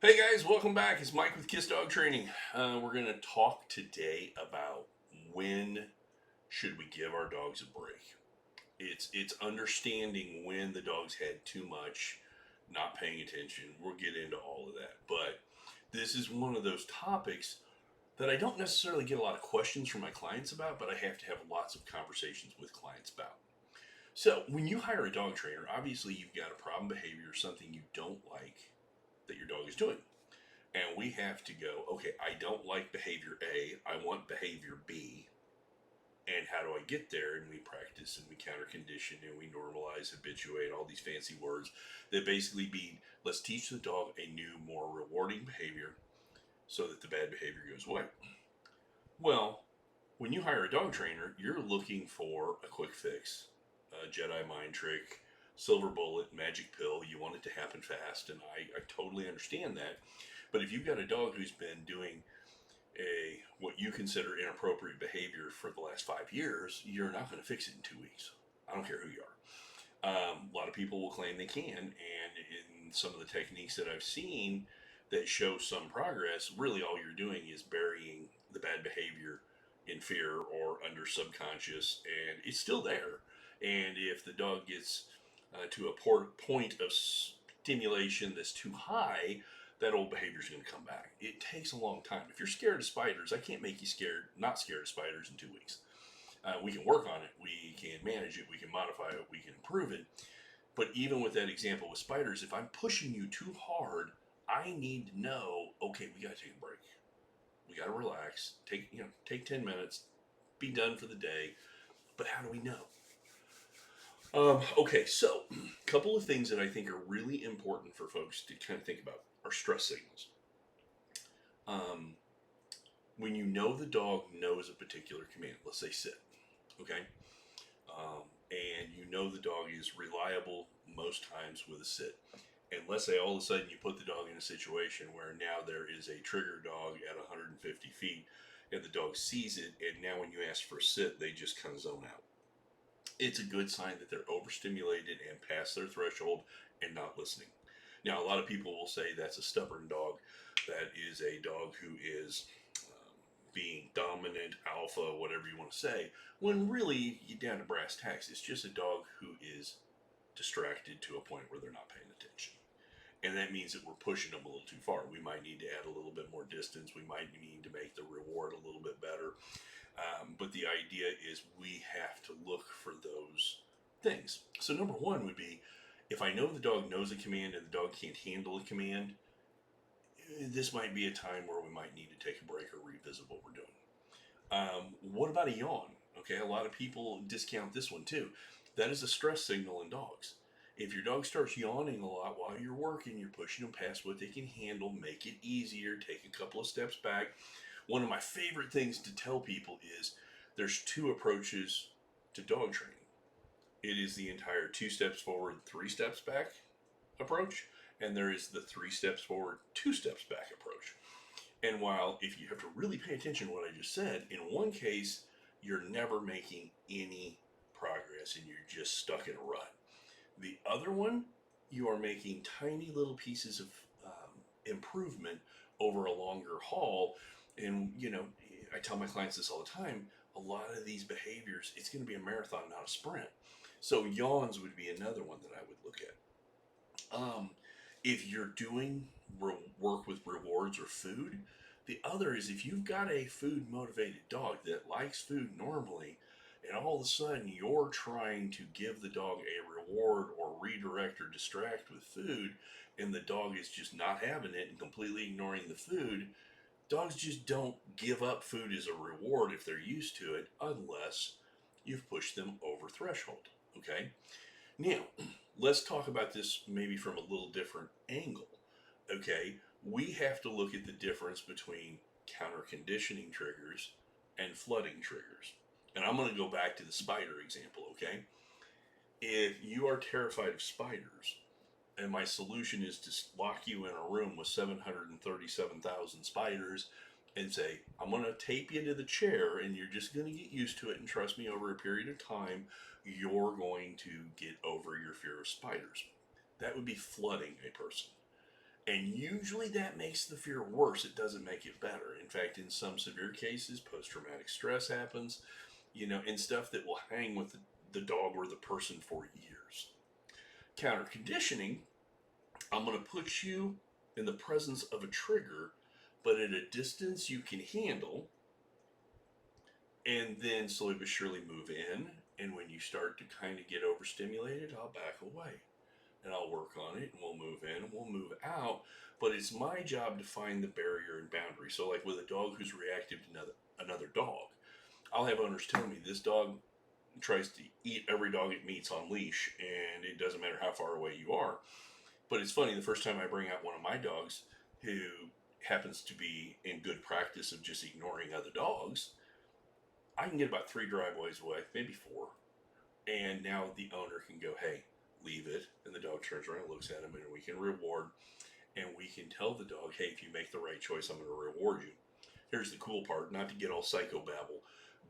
Hey guys, welcome back. It's Mike with K.I.S Dog Training. We're going to talk today about when should we give our dogs a break. It's understanding when the dog's had too much, not paying attention. We'll get into all of that, but this is one of those topics that I don't necessarily get a lot of questions from my clients about, but I have to have lots of conversations with clients about. So when you hire a dog trainer, obviously you've got a problem behavior, something you don't like that your dog is doing. And we have to go, okay, I don't like behavior A, I want behavior B. And how do I get there? And we practice and we counter condition and we normalize, habituate, all these fancy words that basically be let's teach the dog a new, more rewarding behavior so that the bad behavior goes away. Well, when you hire a dog trainer, you're looking for a quick fix, a Jedi mind trick, silver bullet, magic pill. You want it to happen fast, and I totally understand that. But if you've got a dog who's been doing a what you consider inappropriate behavior for the last 5 years, you're not going to fix it in 2 weeks. I don't care who you are. A lot of people will claim they can, and in some of the techniques that I've seen that show some progress, really all you're doing is burying the bad behavior in fear or under subconscious, and it's still there. And if the dog gets to a point of stimulation that's too high, that old behavior is going to come back. It takes a long time. If you're scared of spiders, I can't make you not scared of spiders in 2 weeks. We can work on it. We can manage it. We can modify it. We can improve it. But even with that example with spiders, if I'm pushing you too hard, I need to know. Okay, we got to take a break. We got to relax. Take 10 minutes. Be done for the day. But how do we know? Okay, so a couple of things that I think are really important for folks to kind of think about are stress signals. Um, when you know the dog knows a particular command, let's say sit, okay? And you know the dog is reliable most times with a sit. And let's say all of a sudden you put the dog in a situation where now there is a trigger dog at 150 feet and the dog sees it, and now when you ask for a sit, they just kind of zone out. It's a good sign that they're overstimulated and past their threshold and not listening. Now, a lot of people will say that's a stubborn dog. That is a dog who is being dominant, alpha, whatever you want to say, when really, you down to brass tacks, it's just a dog who is distracted to a point where they're not paying attention. And that means that we're pushing them a little too far. We might need to add a little bit more distance. We might need to make the reward a little bit better. But the idea is we have to look for those things. So, number one would be if I know the dog knows a command and the dog can't handle a command, this might be a time where we might need to take a break or revisit what we're doing. What about a yawn? Okay, a lot of people discount this one too. That is a stress signal in dogs. If your dog starts yawning a lot while you're working, you're pushing them past what they can handle, make it easier, take a couple of steps back. One of my favorite things to tell people is there's two approaches to dog training. It is the entire 2 steps forward, 3 steps back approach, and there is the 3 steps forward, 2 steps back approach. And while if you have to really pay attention to what I just said, in one case, you're never making any progress and you're just stuck in a rut. The other one, you are making tiny little pieces of improvement over a longer haul. And, I tell my clients this all the time, a lot of these behaviors, it's going to be a marathon, not a sprint. So yawns would be another one that I would look at. Um, if you're doing work with rewards or food, the other is if you've got a food motivated dog that likes food normally, and all of a sudden you're trying to give the dog a reward or redirect or distract with food, and the dog is just not having it and completely ignoring the food, dogs just don't give up food as a reward if they're used to it unless you've pushed them over threshold. Okay? Now, let's talk about this maybe from a little different angle. Okay, we have to look at the difference between counter conditioning triggers and flooding triggers. And I'm going to go back to the spider example, okay? If you are terrified of spiders, and my solution is to lock you in a room with 737,000 spiders and say, I'm going to tape you to the chair and you're just going to get used to it. And trust me, over a period of time, you're going to get over your fear of spiders. That would be flooding a person. And usually that makes the fear worse. It doesn't make it better. In fact, in some severe cases, post traumatic stress happens, and stuff that will hang with the dog or the person for years. Counter conditioning, I'm going to put you in the presence of a trigger, but at a distance you can handle, and then slowly but surely move in. And when you start to kind of get overstimulated, I'll back away and I'll work on it, and we'll move in and we'll move out. But it's my job to find the barrier and boundary. So, like with a dog who's reactive to another dog, I'll have owners tell me this dog tries to eat every dog it meets on leash, and it doesn't matter how far away you are. But it's funny, the first time I bring out one of my dogs who happens to be in good practice of just ignoring other dogs, I can get about 3 driveways away, maybe 4. And now the owner can go, hey, leave it. And the dog turns around, looks at him, and we can reward. And we can tell the dog, hey, if you make the right choice, I'm going to reward you. Here's the cool part, not to get all psychobabble,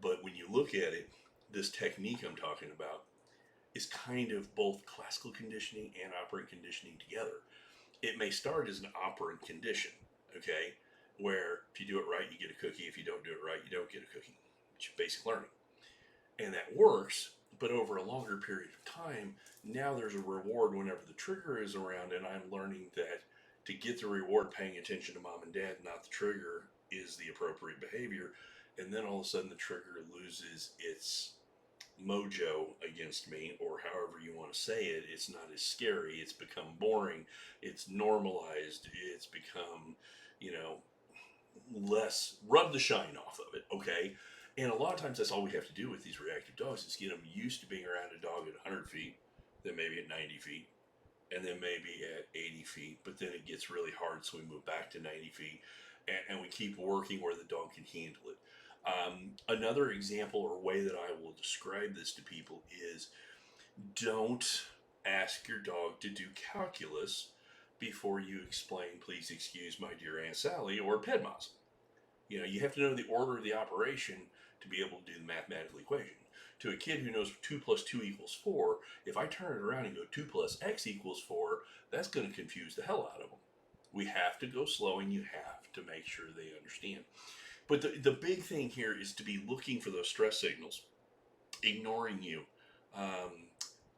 but when you look at it, this technique I'm talking about is kind of both classical conditioning and operant conditioning together. It may start as an operant condition, okay, where if you do it right, you get a cookie. If you don't do it right, you don't get a cookie. It's basic learning. And that works, but over a longer period of time, now there's a reward whenever the trigger is around, and I'm learning that to get the reward, paying attention to mom and dad, not the trigger, is the appropriate behavior. And then all of a sudden the trigger loses its mojo against me, or however you want to say it. It's not as scary. It's become boring. It's normalized. It's become, you know, less, rub the shine off of it, okay? And a lot of times that's all we have to do with these reactive dogs is get them used to being around a dog at 100 feet, then maybe at 90 feet, and then maybe at 80 feet. But then it gets really hard, so we move back to 90 feet, and we keep working where the dog can handle it. Another example or way that I will describe this to people is don't ask your dog to do calculus before you explain, please excuse my dear Aunt Sally or PEDMAS. You have to know the order of the operation to be able to do the mathematical equation. To a kid who knows 2 plus 2 equals 4, if I turn it around and go 2 plus x equals 4, that's going to confuse the hell out of them. We have to go slow, and you have to make sure they understand. But the big thing here is to be looking for those stress signals, ignoring you,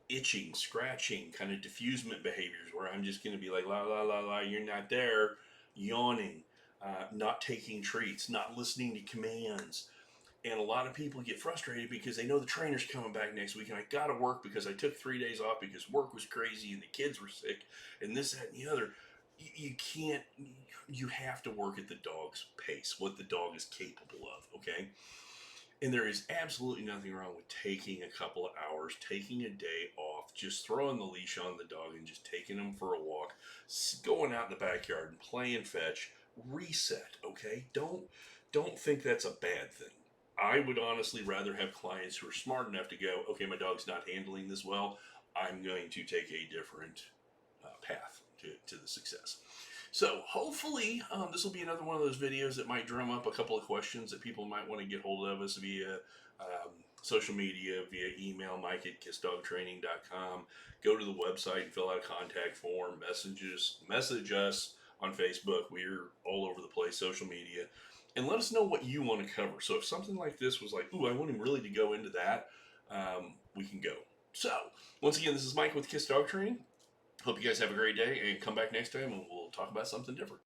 itching, scratching, kind of diffusement behaviors where I'm just going to be like, la, la, la, la, you're not there, yawning, not taking treats, not listening to commands. And a lot of people get frustrated because they know the trainer's coming back next week, and I got to work because I took 3 days off because work was crazy and the kids were sick and this, that, and the other. You can't, you have to work at the dog's pace, what the dog is capable of, okay? And there is absolutely nothing wrong with taking a couple of hours, taking a day off, just throwing the leash on the dog and just taking him for a walk, going out in the backyard and playing fetch, reset, okay? Don't think that's a bad thing. I would honestly rather have clients who are smart enough to go, okay, my dog's not handling this well. I'm going to take a different path to the success. So hopefully this will be another one of those videos that might drum up a couple of questions that people might want to get hold of us via social media, via email, mike@kissdogtraining.com. Go to the website and fill out a contact form, message us on Facebook. We're all over the place, social media. And let us know what you want to cover. So if something like this was like, ooh, I want him really to go into that, we can go. So once again, this is Mike with Kiss Dog Training. Hope you guys have a great day, and come back next time and we'll talk about something different.